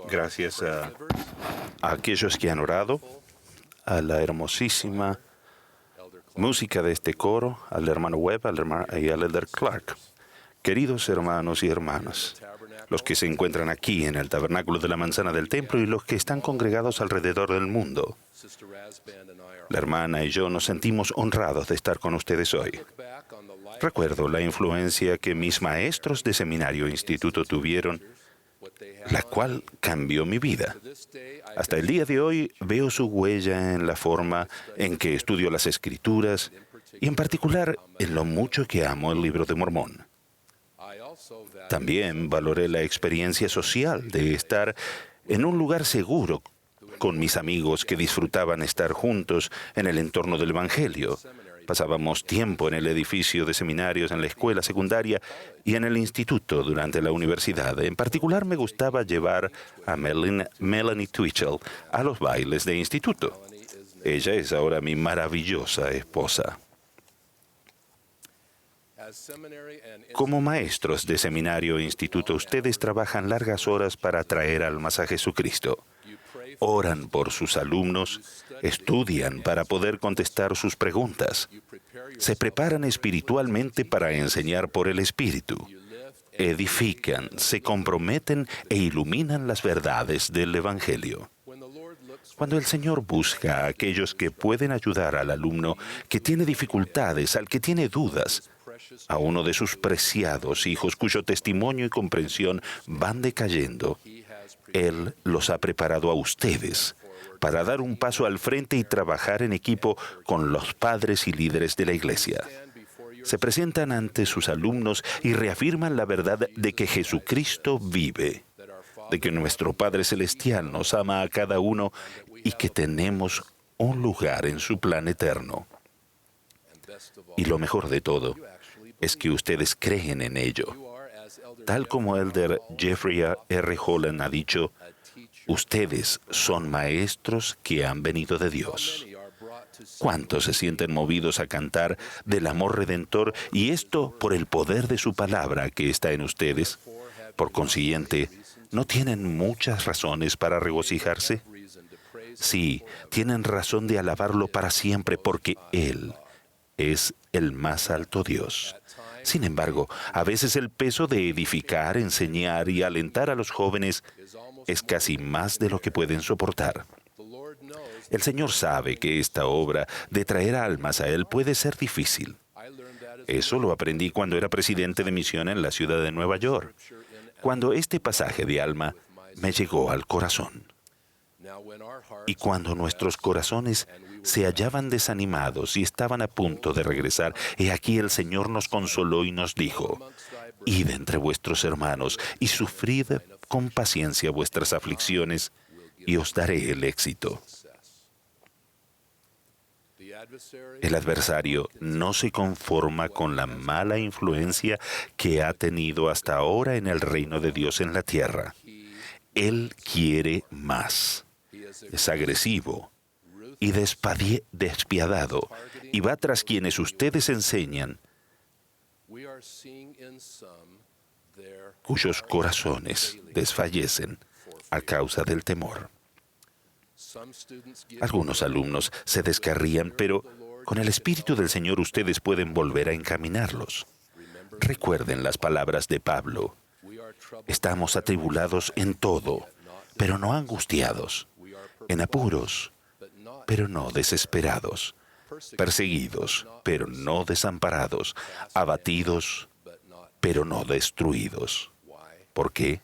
Gracias a aquellos que han orado, a la hermosísima música de este coro, al hermano Webb y al elder Clark. Queridos hermanos y hermanas, los que se encuentran aquí en el tabernáculo de la manzana del templo y los que están congregados alrededor del mundo, la hermana y yo nos sentimos honrados de estar con ustedes hoy. Recuerdo la influencia que mis maestros de seminario e instituto tuvieron, la cual cambió mi vida. Hasta el día de hoy veo su huella en la forma en que estudio las Escrituras y en particular en lo mucho que amo el Libro de Mormón. También valoré la experiencia social de estar en un lugar seguro con mis amigos que disfrutaban estar juntos en el entorno del Evangelio. Pasábamos tiempo en el edificio de seminarios, en la escuela secundaria y en el instituto durante la universidad. En particular, me gustaba llevar a Melanie Twitchell a los bailes de instituto. Ella es ahora mi maravillosa esposa. Como maestros de seminario e instituto, ustedes trabajan largas horas para atraer almas a Jesucristo. Oran por sus alumnos, estudian para poder contestar sus preguntas, se preparan espiritualmente para enseñar por el Espíritu, edifican, se comprometen e iluminan las verdades del Evangelio. Cuando el Señor busca a aquellos que pueden ayudar al alumno que tiene dificultades, al que tiene dudas, a uno de sus preciados hijos cuyo testimonio y comprensión van decayendo, Él los ha preparado a ustedes para dar un paso al frente y trabajar en equipo con los padres y líderes de la Iglesia. Se presentan ante sus alumnos y reafirman la verdad de que Jesucristo vive, de que nuestro Padre Celestial nos ama a cada uno y que tenemos un lugar en su plan eterno. Y lo mejor de todo es que ustedes creen en ello. Tal como elder Jeffrey R. Holland ha dicho, ustedes son maestros que han venido de Dios. ¿Cuántos se sienten movidos a cantar del amor redentor y esto por el poder de su palabra que está en ustedes? Por consiguiente, ¿no tienen muchas razones para regocijarse? Sí, tienen razón de alabarlo para siempre porque Él es el más alto Dios. Sin embargo, a veces el peso de edificar, enseñar y alentar a los jóvenes es casi más de lo que pueden soportar. El Señor sabe que esta obra de traer almas a Él puede ser difícil. Eso lo aprendí cuando era presidente de misión en la ciudad de Nueva York, cuando este pasaje de Alma me llegó al corazón. Y cuando nuestros corazones se hallaban desanimados y estaban a punto de regresar, he aquí el Señor nos consoló y nos dijo, id entre vuestros hermanos y sufrid con paciencia vuestras aflicciones y os daré el éxito. El adversario no se conforma con la mala influencia que ha tenido hasta ahora en el reino de Dios en la tierra. Él quiere más. Es agresivo y despiadado y va tras quienes ustedes enseñan, cuyos corazones desfallecen a causa del temor. Algunos alumnos se descarrían, pero con el Espíritu del Señor ustedes pueden volver a encaminarlos. Recuerden las palabras de Pablo. Estamos atribulados en todo, pero no angustiados, en apuros, pero no desesperados, perseguidos, pero no desamparados, abatidos, pero no destruidos. ¿Por qué?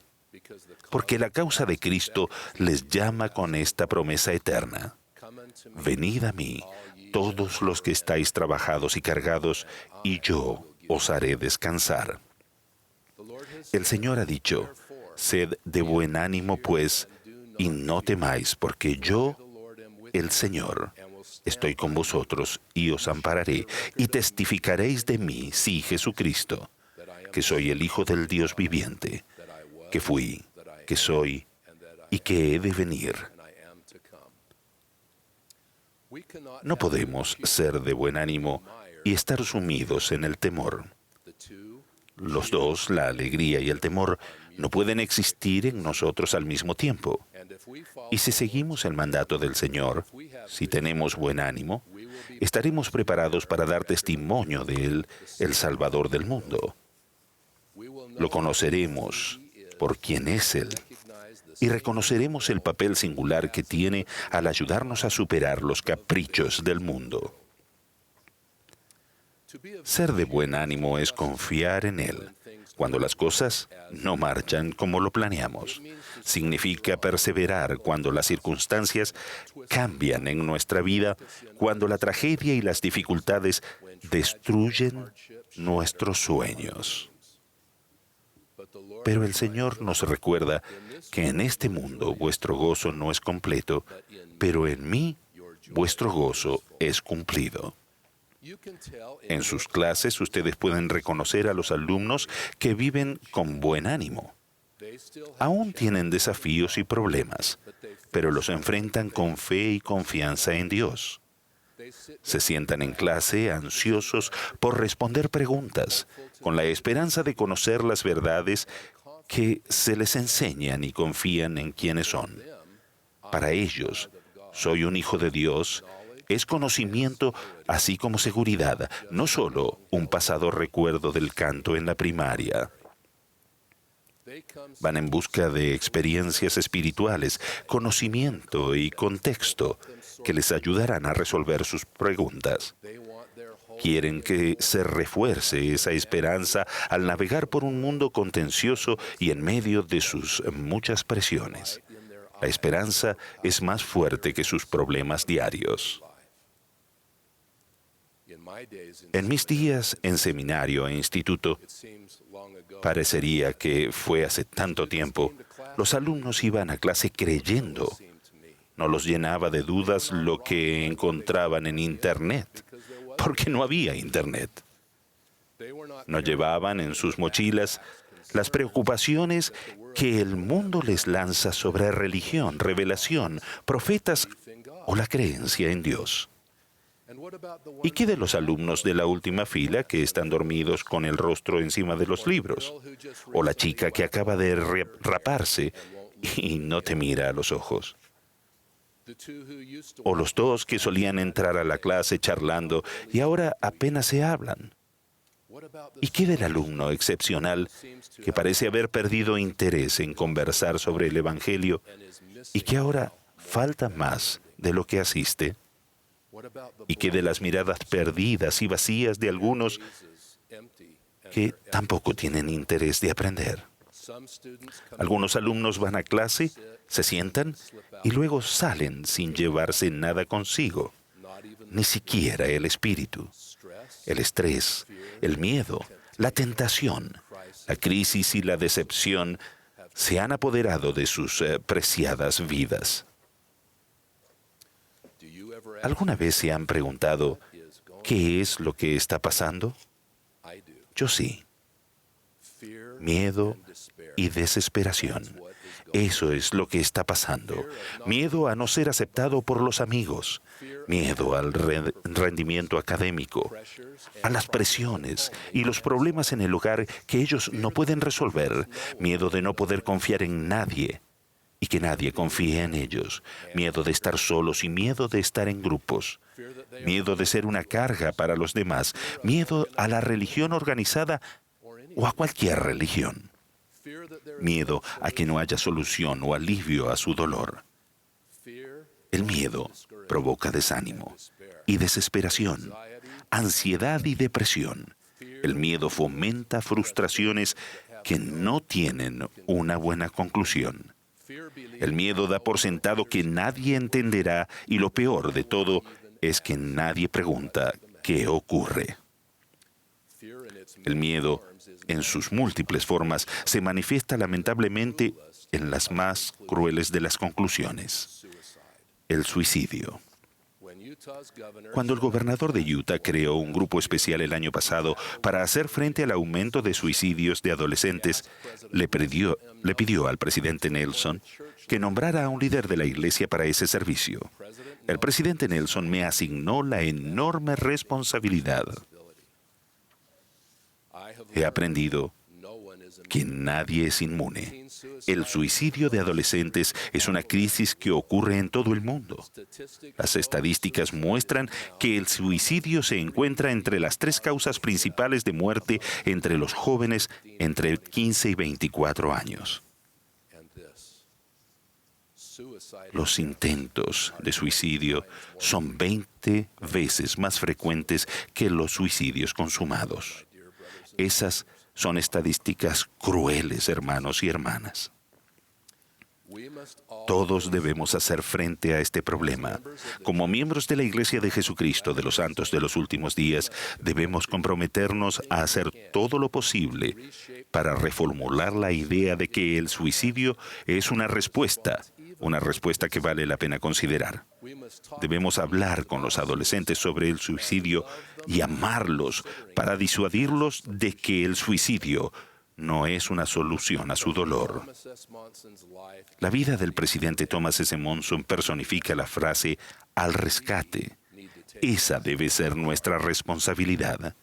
Porque la causa de Cristo les llama con esta promesa eterna. Venid a mí, todos los que estáis trabajados y cargados, y yo os haré descansar. El Señor ha dicho, sed de buen ánimo, pues, y no temáis, porque yo, el Señor, estoy con vosotros y os ampararé, y testificaréis de mí, sí, Jesucristo, que soy el Hijo del Dios viviente, que fui, que soy y que he de venir. No podemos ser de buen ánimo y estar sumidos en el temor. Los dos, la alegría y el temor, no pueden existir en nosotros al mismo tiempo. Y si seguimos el mandato del Señor, si tenemos buen ánimo, estaremos preparados para dar testimonio de Él, el Salvador del mundo. Lo conoceremos por quién es Él y reconoceremos el papel singular que tiene al ayudarnos a superar los caprichos del mundo. Ser de buen ánimo es confiar en Él cuando las cosas no marchan como lo planeamos. Significa perseverar cuando las circunstancias cambian en nuestra vida, cuando la tragedia y las dificultades destruyen nuestros sueños. Pero el Señor nos recuerda que en este mundo vuestro gozo no es completo, pero en mí vuestro gozo es cumplido. En sus clases ustedes pueden reconocer a los alumnos que viven con buen ánimo. Aún tienen desafíos y problemas, pero los enfrentan con fe y confianza en Dios. Se sientan en clase ansiosos por responder preguntas, con la esperanza de conocer las verdades que se les enseñan y confían en quienes son. Para ellos, soy un hijo de Dios, es conocimiento así como seguridad, no solo un pasado recuerdo del canto en la primaria. Van en busca de experiencias espirituales, conocimiento y contexto que les ayudarán a resolver sus preguntas. Quieren que se refuerce esa esperanza al navegar por un mundo contencioso y en medio de sus muchas presiones. La esperanza es más fuerte que sus problemas diarios. En mis días en seminario e instituto, parecería que fue hace tanto tiempo, los alumnos iban a clase creyendo. No los llenaba de dudas lo que encontraban en Internet, porque no había Internet. No llevaban en sus mochilas las preocupaciones que el mundo les lanza sobre religión, revelación, profetas o la creencia en Dios. ¿Y qué de los alumnos de la última fila que están dormidos con el rostro encima de los libros? ¿O la chica que acaba de raparse y no te mira a los ojos? ¿O los dos que solían entrar a la clase charlando y ahora apenas se hablan? ¿Y qué del alumno excepcional que parece haber perdido interés en conversar sobre el Evangelio y que ahora falta más de lo que asiste? ¿Y qué de las miradas perdidas y vacías de algunos que tampoco tienen interés de aprender? Algunos alumnos van a clase, se sientan y luego salen sin llevarse nada consigo, ni siquiera el espíritu. El estrés, el miedo, la tentación, la crisis y la decepción se han apoderado de sus preciadas vidas. ¿Alguna vez se han preguntado qué es lo que está pasando? Yo sí. Miedo y desesperación. Eso es lo que está pasando. Miedo a no ser aceptado por los amigos. Miedo al rendimiento académico, a las presiones y los problemas en el hogar que ellos no pueden resolver. Miedo de no poder confiar en nadie y que nadie confíe en ellos. Miedo de estar solos y miedo de estar en grupos. Miedo de ser una carga para los demás. Miedo a la religión organizada o a cualquier religión. Miedo a que no haya solución o alivio a su dolor. El miedo provoca desánimo y desesperación, ansiedad y depresión. El miedo fomenta frustraciones que no tienen una buena conclusión. El miedo da por sentado que nadie entenderá y lo peor de todo es que nadie pregunta qué ocurre. El miedo, en sus múltiples formas, se manifiesta lamentablemente en las más crueles de las conclusiones: el suicidio. Cuando el gobernador de Utah creó un grupo especial el año pasado para hacer frente al aumento de suicidios de adolescentes, le pidió al presidente Nelson que nombrara a un líder de la iglesia para ese servicio. El presidente Nelson me asignó la enorme responsabilidad. He aprendido que nadie es inmune. El suicidio de adolescentes es una crisis que ocurre en todo el mundo. Las estadísticas muestran que el suicidio se encuentra entre las 3 causas principales de muerte entre los jóvenes entre 15 y 24 años. Los intentos de suicidio son 20 veces más frecuentes que los suicidios consumados. Esas son estadísticas crueles, hermanos y hermanas. Todos debemos hacer frente a este problema. Como miembros de la Iglesia de Jesucristo de los Santos de los Últimos Días, debemos comprometernos a hacer todo lo posible para reformular la idea de que el suicidio es una respuesta que vale la pena considerar. Debemos hablar con los adolescentes sobre el suicidio y amarlos para disuadirlos de que el suicidio no es una solución a su dolor. La vida del presidente Thomas S. Monson personifica la frase «al rescate». Esa debe ser nuestra responsabilidad.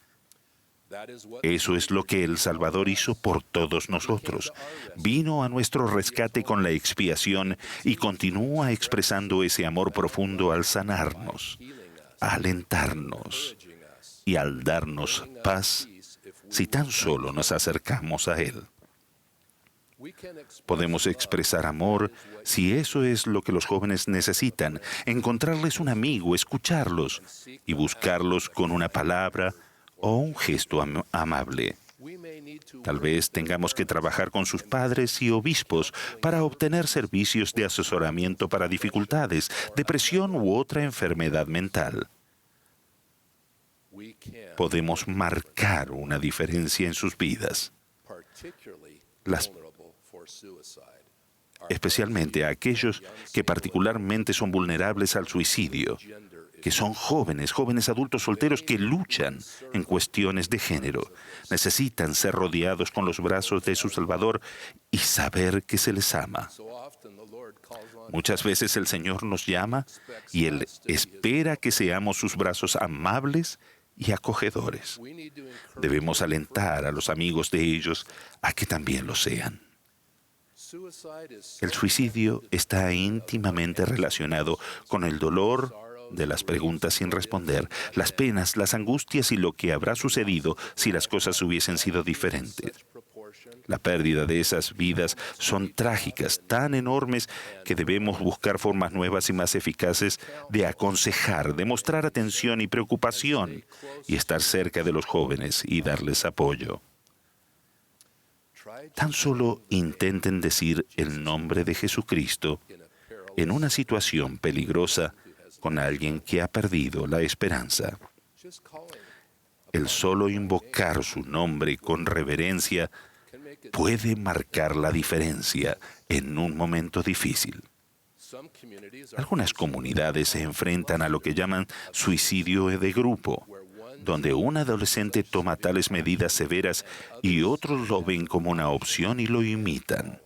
Eso es lo que el Salvador hizo por todos nosotros. Vino a nuestro rescate con la expiación y continúa expresando ese amor profundo al sanarnos, a alentarnos y al darnos paz si tan solo nos acercamos a Él. Podemos expresar amor si eso es lo que los jóvenes necesitan, encontrarles un amigo, escucharlos y buscarlos con una palabra o un gesto amable. Tal vez tengamos que trabajar con sus padres y obispos para obtener servicios de asesoramiento para dificultades, depresión u otra enfermedad mental. Podemos marcar una diferencia en sus vidas, especialmente a aquellos que particularmente son vulnerables al suicidio, que son jóvenes adultos solteros que luchan en cuestiones de género. Necesitan ser rodeados con los brazos de su Salvador y saber que se les ama. Muchas veces el Señor nos llama y Él espera que seamos sus brazos amables y acogedores. Debemos alentar a los amigos de ellos a que también lo sean. El suicidio está íntimamente relacionado con el dolor de las preguntas sin responder, las penas, las angustias y lo que habrá sucedido si las cosas hubiesen sido diferentes. La pérdida de esas vidas son trágicas, tan enormes que debemos buscar formas nuevas y más eficaces de aconsejar, de mostrar atención y preocupación y estar cerca de los jóvenes y darles apoyo. Tan solo intenten decir el nombre de Jesucristo en una situación peligrosa con alguien que ha perdido la esperanza. El solo invocar su nombre con reverencia puede marcar la diferencia en un momento difícil. Algunas comunidades se enfrentan a lo que llaman suicidio de grupo, donde un adolescente toma tales medidas severas y otros lo ven como una opción y lo imitan.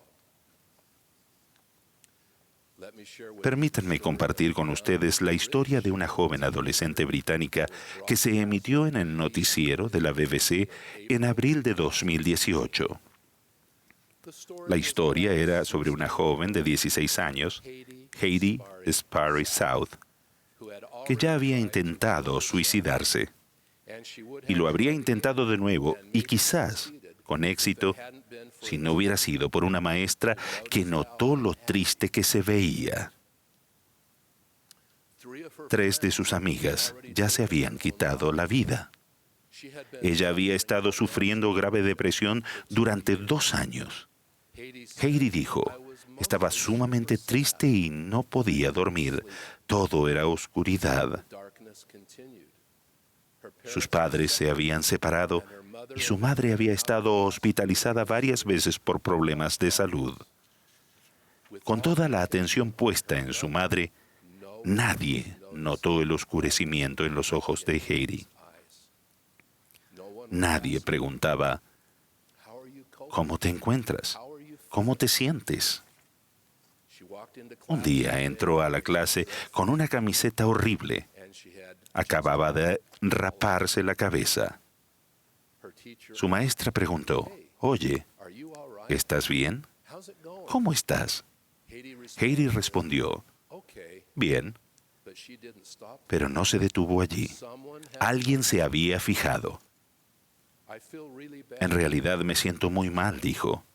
Permítanme compartir con ustedes la historia de una joven adolescente británica que se emitió en el noticiero de la BBC en abril de 2018. La historia era sobre una joven de 16 años, Heidi Sparry South, que ya había intentado suicidarse. Y lo habría intentado de nuevo, y quizás con éxito, si no hubiera sido por una maestra que notó lo triste que se veía. 3 de sus amigas ya se habían quitado la vida. Ella había estado sufriendo grave depresión durante 2 años. Heidi dijo, estaba sumamente triste y no podía dormir. Todo era oscuridad. Sus padres se habían separado y su madre había estado hospitalizada varias veces por problemas de salud. Con toda la atención puesta en su madre, nadie notó el oscurecimiento en los ojos de Heidi. Nadie preguntaba, ¿cómo te encuentras? ¿Cómo te sientes? Un día entró a la clase con una camiseta horrible. Acababa de raparse la cabeza. Su maestra preguntó, «Oye, ¿Estás bien? ¿Cómo estás? Heidi respondió, bien, pero no se detuvo allí. Alguien se había fijado. En realidad me siento muy mal, dijo.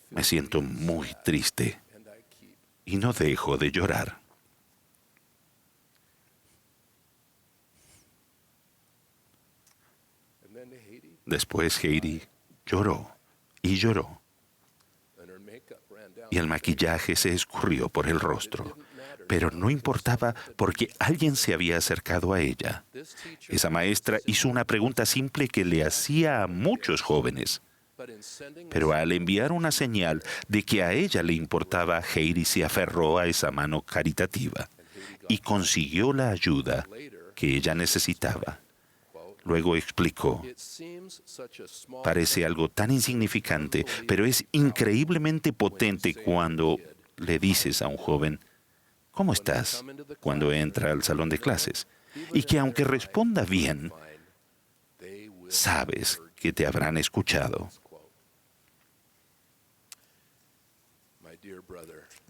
Me siento muy triste y no dejo de llorar. Después Heidi lloró y lloró, y el maquillaje se escurrió por el rostro. Pero no importaba porque alguien se había acercado a ella. Esa maestra hizo una pregunta simple que le hacía a muchos jóvenes. Pero al enviar una señal de que a ella le importaba, Heidi se aferró a esa mano caritativa y consiguió la ayuda que ella necesitaba. Luego explicó, parece algo tan insignificante, pero es increíblemente potente cuando le dices a un joven, ¿cómo estás?, cuando entra al salón de clases, y que aunque responda bien, sabes que te habrán escuchado.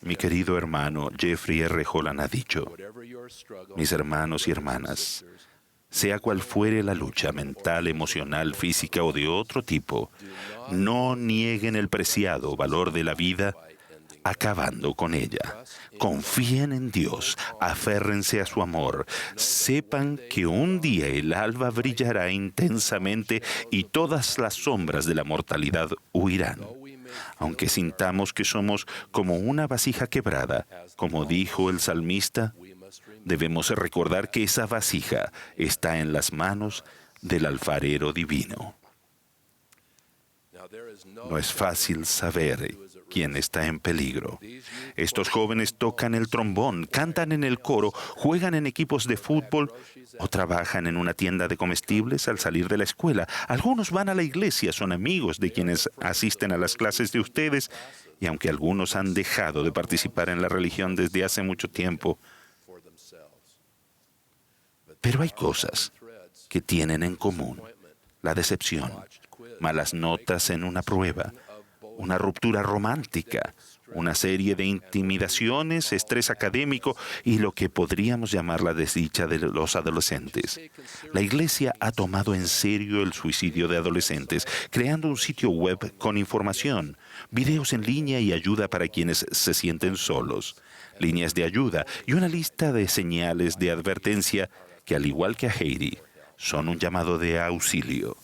Mi querido hermano Jeffrey R. Holland ha dicho, mis hermanos y hermanas, sea cual fuere la lucha mental, emocional, física o de otro tipo, no nieguen el preciado valor de la vida acabando con ella. Confíen en Dios, aférrense a su amor, sepan que un día el alba brillará intensamente y todas las sombras de la mortalidad huirán. Aunque sintamos que somos como una vasija quebrada, como dijo el salmista, debemos recordar que esa vasija está en las manos del alfarero divino. No es fácil saber quién está en peligro. Estos jóvenes tocan el trombón, cantan en el coro, juegan en equipos de fútbol o trabajan en una tienda de comestibles al salir de la escuela. Algunos van a la iglesia, son amigos de quienes asisten a las clases de ustedes, y aunque algunos han dejado de participar en la religión desde hace mucho tiempo, pero hay cosas que tienen en común: la decepción, malas notas en una prueba, una ruptura romántica, una serie de intimidaciones, estrés académico y lo que podríamos llamar la desdicha de los adolescentes. La Iglesia ha tomado en serio el suicidio de adolescentes, creando un sitio web con información, videos en línea y ayuda para quienes se sienten solos, líneas de ayuda y una lista de señales de advertencia que, al igual que a Heidi, son un llamado de auxilio.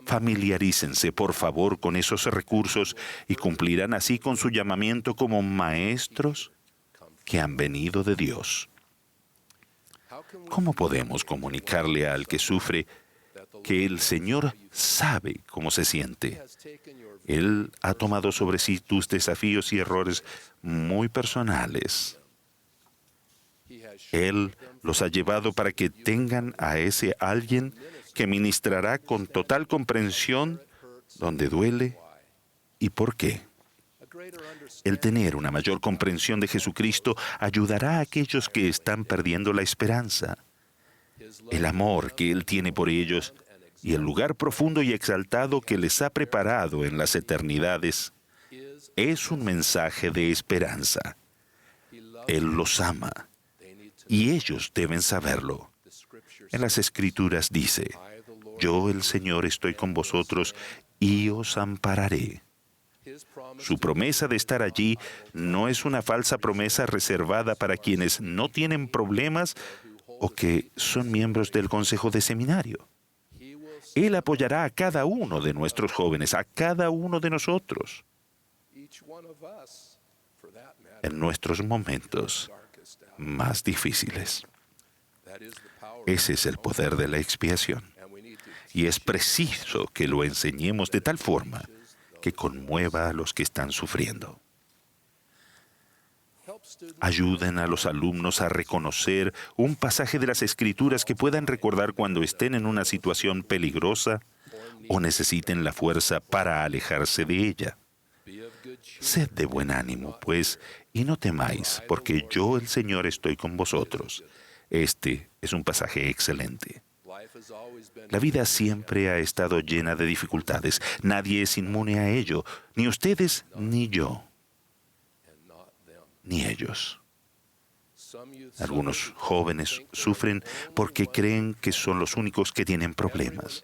Familiarícense, por favor, con esos recursos y cumplirán así con su llamamiento como maestros que han venido de Dios. ¿Cómo podemos comunicarle al que sufre que el Señor sabe cómo se siente? Él ha tomado sobre sí tus desafíos y errores muy personales. Él los ha llevado para que tengan a ese alguien que ministrará con total comprensión donde duele y por qué. El tener una mayor comprensión de Jesucristo ayudará a aquellos que están perdiendo la esperanza. El amor que Él tiene por ellos y el lugar profundo y exaltado que les ha preparado en las eternidades es un mensaje de esperanza. Él los ama y ellos deben saberlo. En las Escrituras dice, yo, el Señor, estoy con vosotros y os ampararé. Su promesa de estar allí no es una falsa promesa reservada para quienes no tienen problemas o que son miembros del consejo de seminario. Él apoyará a cada uno de nuestros jóvenes, a cada uno de nosotros, en nuestros momentos más difíciles. Ese es el poder de la expiación. Y es preciso que lo enseñemos de tal forma que conmueva a los que están sufriendo. Ayuden a los alumnos a reconocer un pasaje de las Escrituras que puedan recordar cuando estén en una situación peligrosa o necesiten la fuerza para alejarse de ella. Sed de buen ánimo, pues, y no temáis, porque yo, el Señor, estoy con vosotros. Este es un pasaje excelente. La vida siempre ha estado llena de dificultades. Nadie es inmune a ello, ni ustedes, ni yo, ni ellos. Algunos jóvenes sufren porque creen que son los únicos que tienen problemas.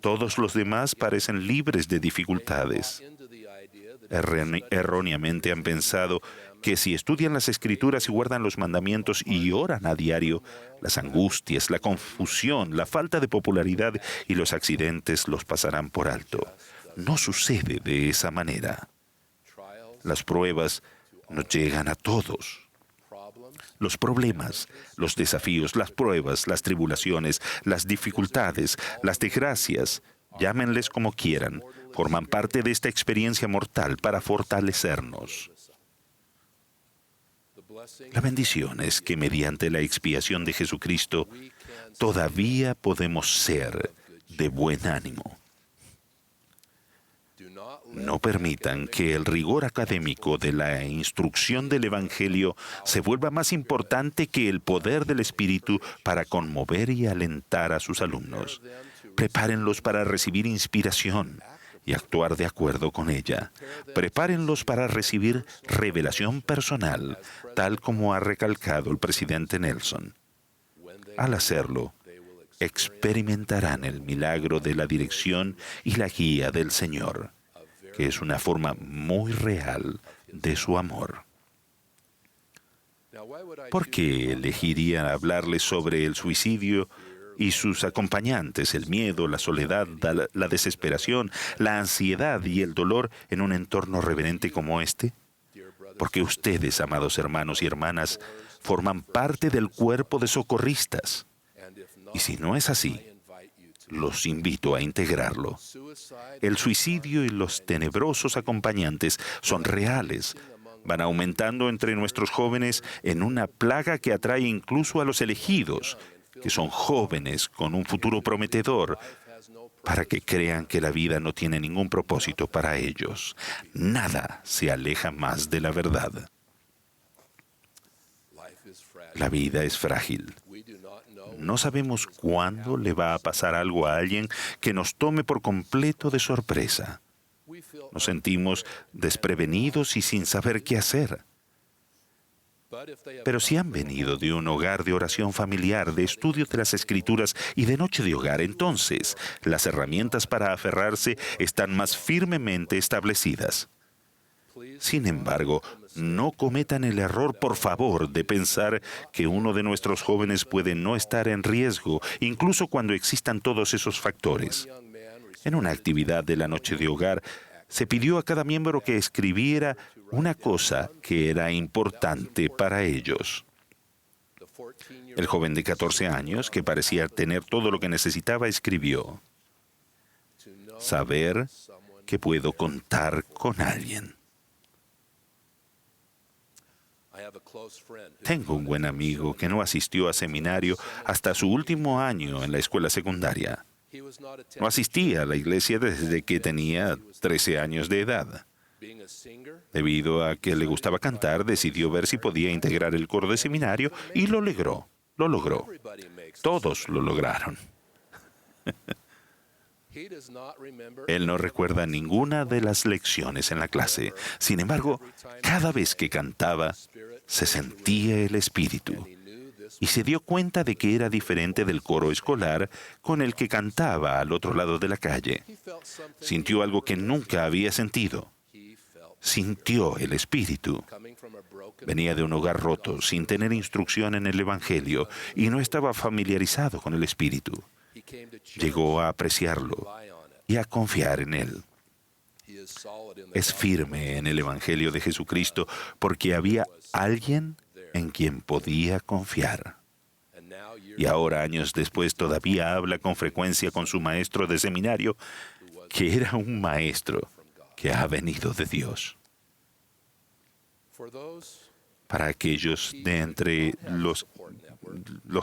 Todos los demás parecen libres de dificultades. Erróneamente han pensado que si estudian las Escrituras y guardan los mandamientos y oran a diario, las angustias, la confusión, la falta de popularidad y los accidentes los pasarán por alto. No sucede de esa manera. Las pruebas nos llegan a todos. Los problemas, los desafíos, las pruebas, las tribulaciones, las dificultades, las desgracias, llámenles como quieran, forman parte de esta experiencia mortal para fortalecernos. La bendición es que mediante la expiación de Jesucristo todavía podemos ser de buen ánimo. No permitan que el rigor académico de la instrucción del Evangelio se vuelva más importante que el poder del Espíritu para conmover y alentar a sus alumnos. Prepárenlos para recibir inspiración y actuar de acuerdo con ella. Prepárenlos para recibir revelación personal, tal como ha recalcado el presidente Nelson. Al hacerlo, experimentarán el milagro de la dirección y la guía del Señor, que es una forma muy real de su amor. ¿Por qué elegiría hablarles sobre el suicidio y sus acompañantes, el miedo, la soledad, la desesperación, la ansiedad y el dolor en un entorno reverente como este? Porque ustedes, amados hermanos y hermanas, forman parte del cuerpo de socorristas. Y si no es así, los invito a integrarlo. El suicidio y los tenebrosos acompañantes son reales. Van aumentando entre nuestros jóvenes en una plaga que atrae incluso a los elegidos, que son jóvenes con un futuro prometedor, para que crean que la vida no tiene ningún propósito para ellos. Nada se aleja más de la verdad. La vida es frágil. No sabemos cuándo le va a pasar algo a alguien que nos tome por completo de sorpresa. Nos sentimos desprevenidos y sin saber qué hacer. Pero si han venido de un hogar de oración familiar, de estudio de las Escrituras y de noche de hogar, entonces las herramientas para aferrarse están más firmemente establecidas. Sin embargo, no cometan el error, por favor, de pensar que uno de nuestros jóvenes puede no estar en riesgo, incluso cuando existan todos esos factores. En una actividad de la noche de hogar, se pidió a cada miembro que escribiera una cosa que era importante para ellos. El joven de 14 años, que parecía tener todo lo que necesitaba, escribió: saber que puedo contar con alguien. Tengo un buen amigo que no asistió a seminario hasta su último año en la escuela secundaria. No asistía a la iglesia desde que tenía 13 años de edad. Debido a que le gustaba cantar, decidió ver si podía integrar el coro de seminario y lo logró. Lo logró. Todos lo lograron. Él no recuerda ninguna de las lecciones en la clase. Sin embargo, cada vez que cantaba, se sentía el Espíritu. Y se dio cuenta de que era diferente del coro escolar con el que cantaba al otro lado de la calle. Sintió algo que nunca había sentido. Sintió el Espíritu. Venía de un hogar roto, sin tener instrucción en el Evangelio, y no estaba familiarizado con el Espíritu. Llegó a apreciarlo y a confiar en él. Es firme en el Evangelio de Jesucristo porque había alguien en quien podía confiar. Y ahora, años después, todavía habla con frecuencia con su maestro de seminario, que era un maestro que ha venido de Dios. Para aquellos de entre los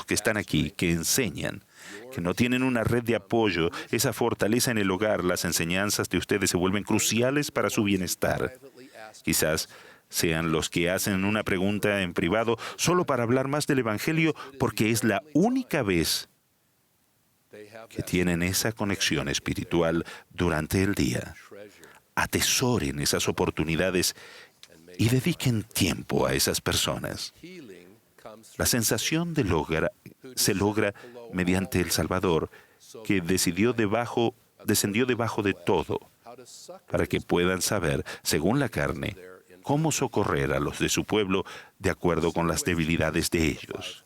que están aquí, que enseñan, que no tienen una red de apoyo, esa fortaleza en el hogar, las enseñanzas de ustedes se vuelven cruciales para su bienestar. Quizás sean los que hacen una pregunta en privado solo para hablar más del Evangelio, porque es la única vez que tienen esa conexión espiritual durante el día. Atesoren esas oportunidades y dediquen tiempo a esas personas. La sensación se logra mediante el Salvador, que descendió debajo de todo, para que puedan saber, según la carne, cómo socorrer a los de su pueblo de acuerdo con las debilidades de ellos.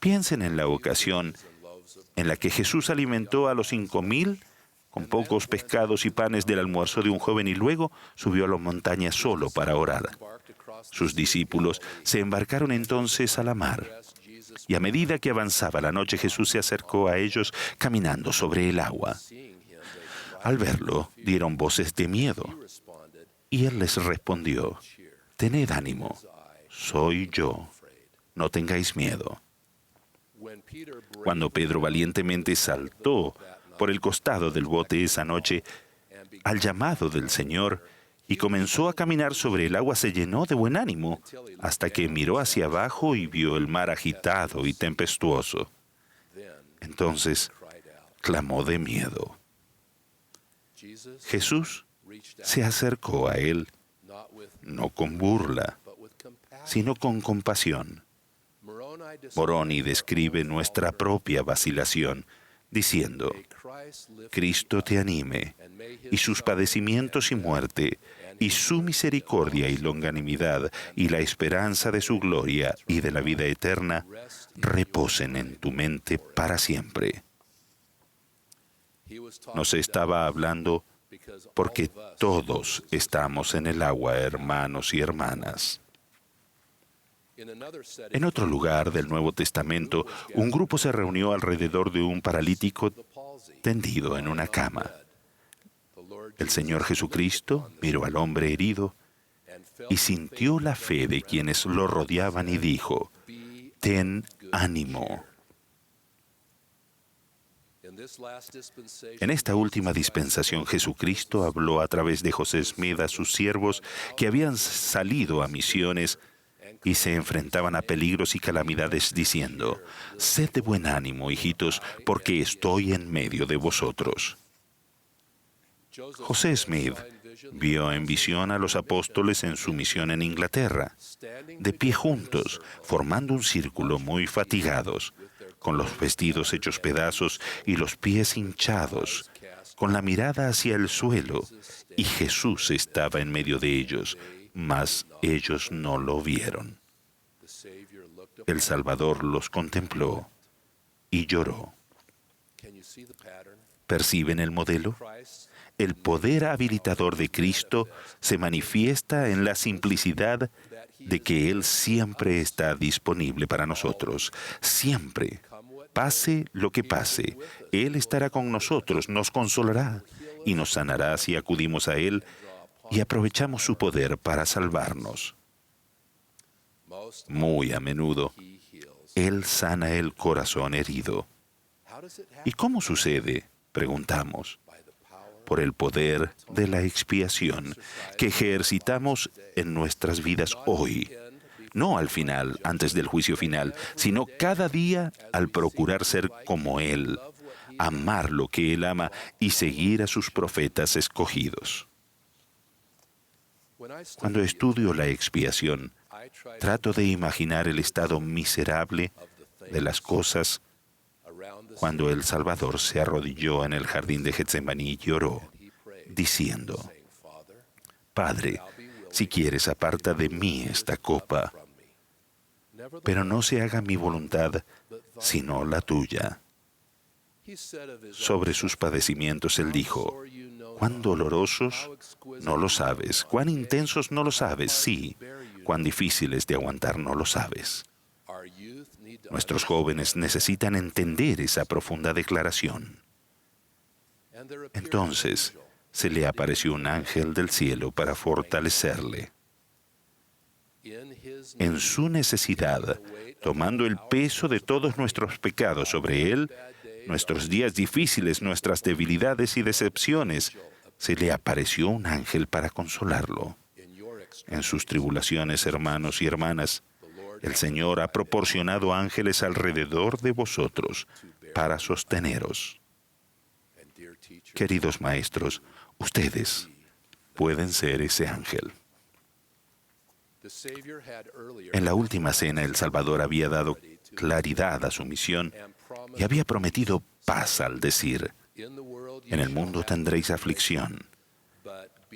Piensen en la ocasión en la que Jesús alimentó a los 5,000 con pocos pescados y panes del almuerzo de un joven y luego subió a la montaña solo para orar. Sus discípulos se embarcaron entonces a la mar, y a medida que avanzaba la noche Jesús se acercó a ellos caminando sobre el agua. Al verlo, dieron voces de miedo, y él les respondió: «Tened ánimo, soy yo, no tengáis miedo». Cuando Pedro valientemente saltó por el costado del bote esa noche, al llamado del Señor, y comenzó a caminar sobre el agua, se llenó de buen ánimo, hasta que miró hacia abajo y vio el mar agitado y tempestuoso. Entonces clamó de miedo. Jesús se acercó a él, no con burla, sino con compasión. Moroni describe nuestra propia vacilación, diciendo: «Cristo te anime, y sus padecimientos y muerte, y su misericordia y longanimidad, y la esperanza de su gloria y de la vida eterna, reposen en tu mente para siempre». Nos estaba hablando porque todos estamos en el agua, hermanos y hermanas. En otro lugar del Nuevo Testamento, un grupo se reunió alrededor de un paralítico tendido en una cama. El Señor Jesucristo miró al hombre herido y sintió la fe de quienes lo rodeaban y dijo: «Ten ánimo». En esta última dispensación, Jesucristo habló a través de José Smith a sus siervos que habían salido a misiones y se enfrentaban a peligros y calamidades, diciendo: «Sed de buen ánimo, hijitos, porque estoy en medio de vosotros». José Smith vio en visión a los apóstoles en su misión en Inglaterra, de pie juntos, formando un círculo, muy fatigados, con los vestidos hechos pedazos y los pies hinchados, con la mirada hacia el suelo, y Jesús estaba en medio de ellos, mas ellos no lo vieron. El Salvador los contempló y lloró. ¿Perciben el modelo? El poder habilitador de Cristo se manifiesta en la simplicidad de que Él siempre está disponible para nosotros. Siempre. Pase lo que pase, Él estará con nosotros, nos consolará y nos sanará si acudimos a Él y aprovechamos su poder para salvarnos. Muy a menudo, Él sana el corazón herido. ¿Y cómo sucede?, preguntamos. Por el poder de la expiación que ejercitamos en nuestras vidas hoy. No al final, antes del juicio final, sino cada día al procurar ser como Él, amar lo que Él ama y seguir a sus profetas escogidos. Cuando estudio la expiación, trato de imaginar el estado miserable de las cosas cuando el Salvador se arrodilló en el jardín de Getsemaní y oró, diciendo: «Padre, si quieres, aparta de mí esta copa, pero no se haga mi voluntad, sino la tuya». Sobre sus padecimientos él dijo: «Cuán dolorosos, no lo sabes; cuán intensos, no lo sabes; sí, cuán difíciles de aguantar, no lo sabes». Nuestros jóvenes necesitan entender esa profunda declaración. Entonces, se le apareció un ángel del cielo para fortalecerle. En su necesidad, tomando el peso de todos nuestros pecados sobre él, nuestros días difíciles, nuestras debilidades y decepciones, se le apareció un ángel para consolarlo. En sus tribulaciones, hermanos y hermanas, el Señor ha proporcionado ángeles alrededor de vosotros para sosteneros. Queridos maestros, ustedes pueden ser ese ángel. En la última cena, el Salvador había dado claridad a su misión y había prometido paz al decir: en el mundo tendréis aflicción,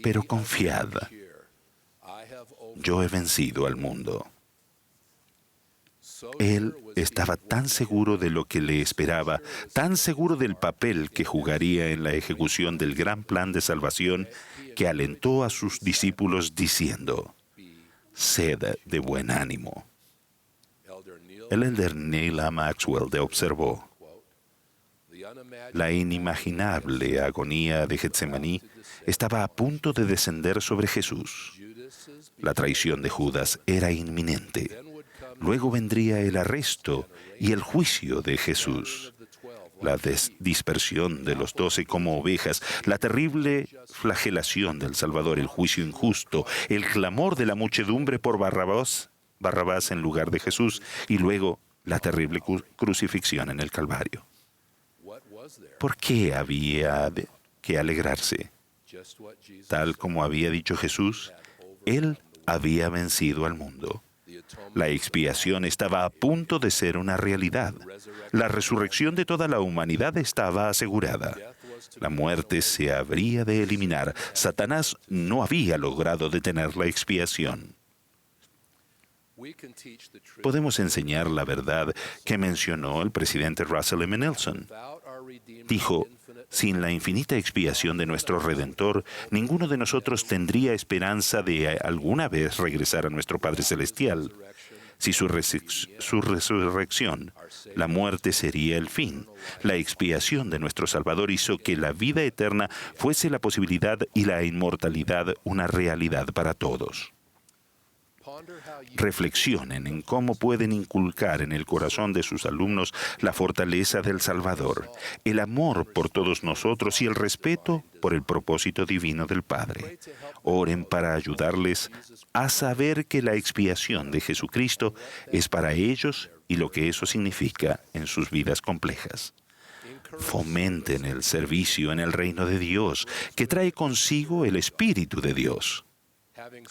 pero confiad, yo he vencido al mundo. Él estaba tan seguro de lo que le esperaba, tan seguro del papel que jugaría en la ejecución del gran plan de salvación, que alentó a sus discípulos diciendo: sed de buen ánimo. El elder Neil A. Maxwell observó: la inimaginable agonía de Getsemaní estaba a punto de descender sobre Jesús. La traición de Judas era inminente. Luego vendría el arresto y el juicio de Jesús, la dispersión de los 12 como ovejas, la terrible flagelación del Salvador, el juicio injusto, el clamor de la muchedumbre por Barrabás en lugar de Jesús, y luego la terrible crucifixión en el Calvario. ¿Por qué había que alegrarse? Tal como había dicho Jesús, Él había vencido al mundo. La expiación estaba a punto de ser una realidad. La resurrección de toda la humanidad estaba asegurada. La muerte se habría de eliminar. Satanás no había logrado detener la expiación. Podemos enseñar la verdad que mencionó el presidente Russell M. Nelson. Dijo: sin la infinita expiación de nuestro Redentor, ninguno de nosotros tendría esperanza de alguna vez regresar a nuestro Padre Celestial. Si su resurrección, la muerte sería el fin. La expiación de nuestro Salvador hizo que la vida eterna fuese la posibilidad y la inmortalidad una realidad para todos. Reflexionen en cómo pueden inculcar en el corazón de sus alumnos la fortaleza del Salvador, el amor por todos nosotros y el respeto por el propósito divino del Padre. Oren para ayudarles a saber que la expiación de Jesucristo es para ellos y lo que eso significa en sus vidas complejas. Fomenten el servicio en el reino de Dios, que trae consigo el Espíritu de Dios.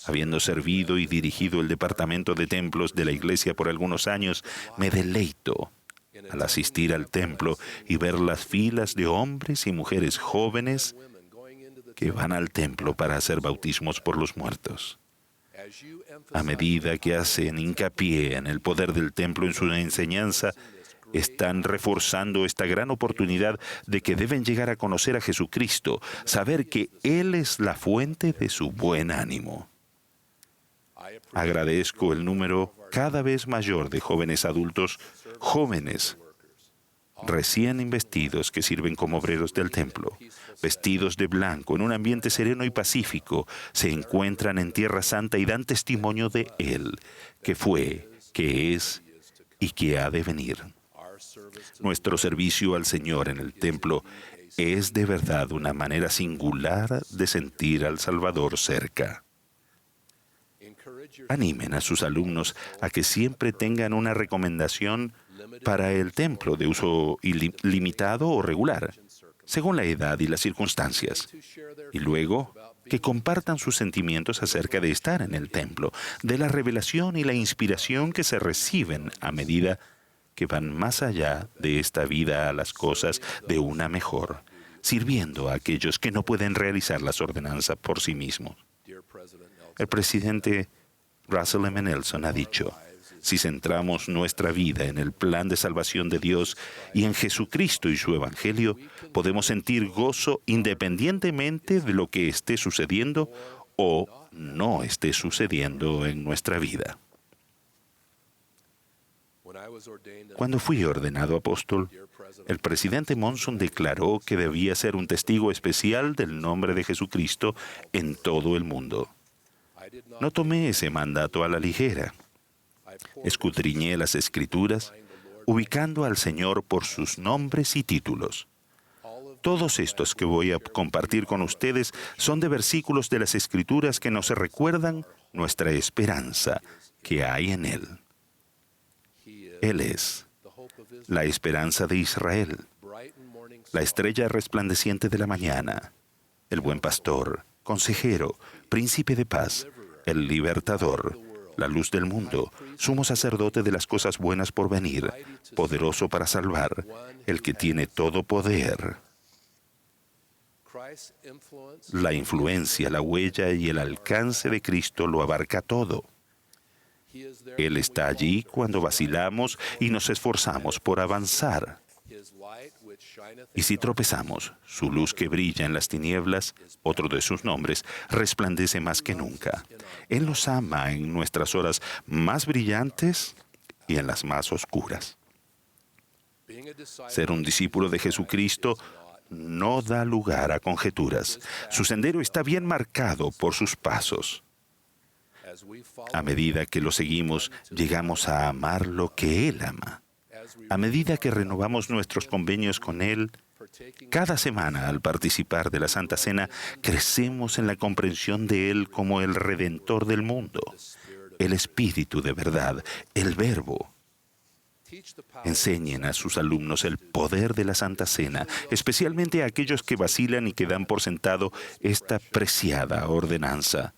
Habiendo servido y dirigido el departamento de templos de la iglesia por algunos años, me deleito al asistir al templo y ver las filas de hombres y mujeres jóvenes que van al templo para hacer bautismos por los muertos. A medida que hacen hincapié en el poder del templo en su enseñanza, están reforzando esta gran oportunidad de que deben llegar a conocer a Jesucristo, saber que Él es la fuente de su buen ánimo. Agradezco el número cada vez mayor de jóvenes adultos, jóvenes recién investidos que sirven como obreros del templo, vestidos de blanco, en un ambiente sereno y pacífico, se encuentran en Tierra Santa y dan testimonio de Él, que fue, que es y que ha de venir. Nuestro servicio al Señor en el templo es de verdad una manera singular de sentir al Salvador cerca. Animen a sus alumnos a que siempre tengan una recomendación para el templo de uso limitado o regular, según la edad y las circunstancias. Y luego, que compartan sus sentimientos acerca de estar en el templo, de la revelación y la inspiración que se reciben a medida que van más allá de esta vida a las cosas de una mejor, sirviendo a aquellos que no pueden realizar las ordenanzas por sí mismos. El presidente Russell M. Nelson ha dicho: si centramos nuestra vida en el plan de salvación de Dios y en Jesucristo y su Evangelio, podemos sentir gozo independientemente de lo que esté sucediendo o no esté sucediendo en nuestra vida. Cuando fui ordenado apóstol, el presidente Monson declaró que debía ser un testigo especial del nombre de Jesucristo en todo el mundo. No tomé ese mandato a la ligera. Escudriñé las Escrituras, ubicando al Señor por sus nombres y títulos. Todos estos que voy a compartir con ustedes son de versículos de las Escrituras que nos recuerdan nuestra esperanza que hay en Él. Él es la esperanza de Israel, la estrella resplandeciente de la mañana, el buen pastor, consejero, príncipe de paz, el libertador, la luz del mundo, sumo sacerdote de las cosas buenas por venir, poderoso para salvar, el que tiene todo poder. La influencia, la huella y el alcance de Cristo lo abarca todo. Él está allí cuando vacilamos y nos esforzamos por avanzar. Y si tropezamos, su luz que brilla en las tinieblas, otro de sus nombres, resplandece más que nunca. Él nos ama en nuestras horas más brillantes y en las más oscuras. Ser un discípulo de Jesucristo no da lugar a conjeturas. Su sendero está bien marcado por sus pasos. A medida que lo seguimos, llegamos a amar lo que Él ama. A medida que renovamos nuestros convenios con Él, cada semana al participar de la Santa Cena, crecemos en la comprensión de Él como el Redentor del mundo, el Espíritu de verdad, el Verbo. Enseñen a sus alumnos el poder de la Santa Cena, especialmente a aquellos que vacilan y que dan por sentado esta preciada ordenanza.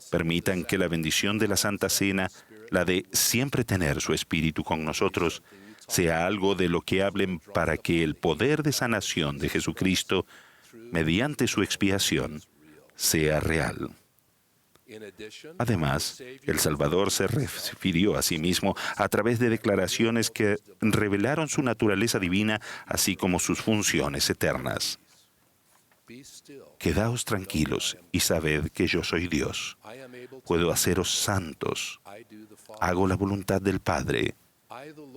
Permitan que la bendición de la Santa Cena, la de siempre tener su Espíritu con nosotros, sea algo de lo que hablen para que el poder de sanación de Jesucristo, mediante su expiación, sea real. Además, el Salvador se refirió a sí mismo a través de declaraciones que revelaron su naturaleza divina, así como sus funciones eternas. Quedaos tranquilos y sabed que yo soy Dios. Puedo haceros santos. Hago la voluntad del Padre.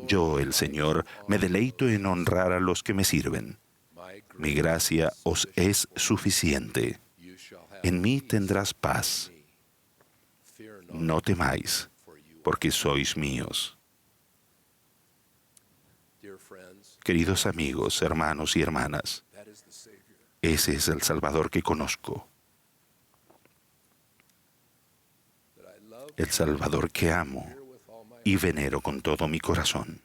Yo, el Señor, me deleito en honrar a los que me sirven. Mi gracia os es suficiente. En mí tendrás paz. No temáis, porque sois míos. Queridos amigos, hermanos y hermanas, ese es el Salvador que conozco. El Salvador que amo y venero con todo mi corazón.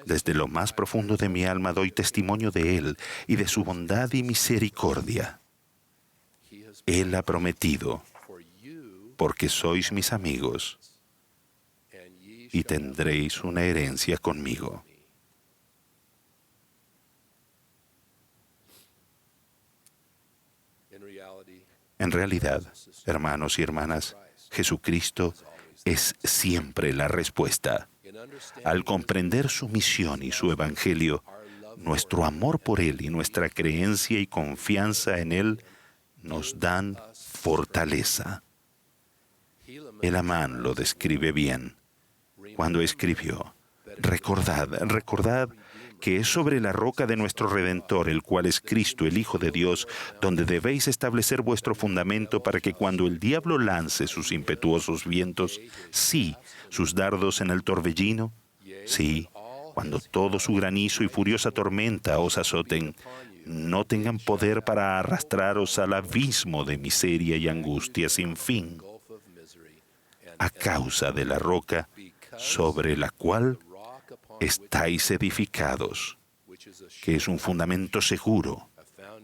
Desde lo más profundo de mi alma doy testimonio de Él y de su bondad y misericordia. Él ha prometido, porque sois mis amigos y tendréis una herencia conmigo. En realidad, hermanos y hermanas, Jesucristo es siempre la respuesta. Al comprender su misión y su evangelio, nuestro amor por Él y nuestra creencia y confianza en Él nos dan fortaleza. El Amán lo describe bien cuando escribió: recordad que es sobre la roca de nuestro Redentor, el cual es Cristo, el Hijo de Dios, donde debéis establecer vuestro fundamento para que cuando el diablo lance sus impetuosos vientos, sí, sus dardos en el torbellino, sí, cuando todo su granizo y furiosa tormenta os azoten, no tengan poder para arrastraros al abismo de miseria y angustia sin fin, a causa de la roca sobre la cual estáis edificados, que es un fundamento seguro,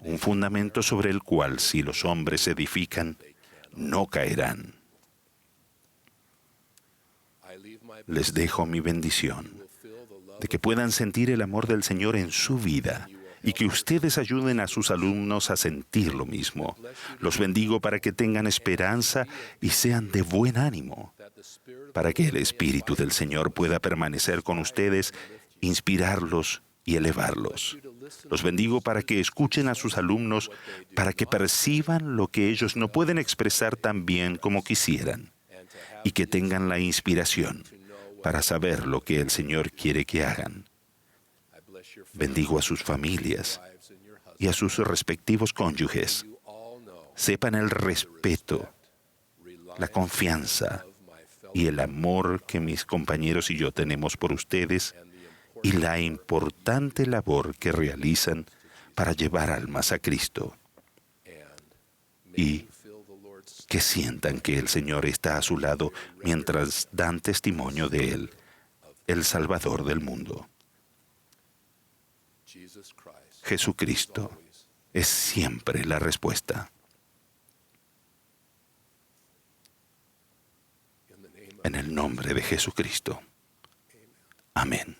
un fundamento sobre el cual si los hombres edifican, no caerán. Les dejo mi bendición, de que puedan sentir el amor del Señor en su vida y que ustedes ayuden a sus alumnos a sentir lo mismo. Los bendigo para que tengan esperanza y sean de buen ánimo, para que el Espíritu del Señor pueda permanecer con ustedes, inspirarlos y elevarlos. Los bendigo para que escuchen a sus alumnos, para que perciban lo que ellos no pueden expresar tan bien como quisieran, y que tengan la inspiración para saber lo que el Señor quiere que hagan. Bendigo a sus familias y a sus respectivos cónyuges. Sepan el respeto, la confianza y el amor que mis compañeros y yo tenemos por ustedes y la importante labor que realizan para llevar almas a Cristo. Y que sientan que el Señor está a su lado mientras dan testimonio de Él el Salvador del mundo. Jesucristo es siempre la respuesta. En el nombre de Jesucristo. Amén.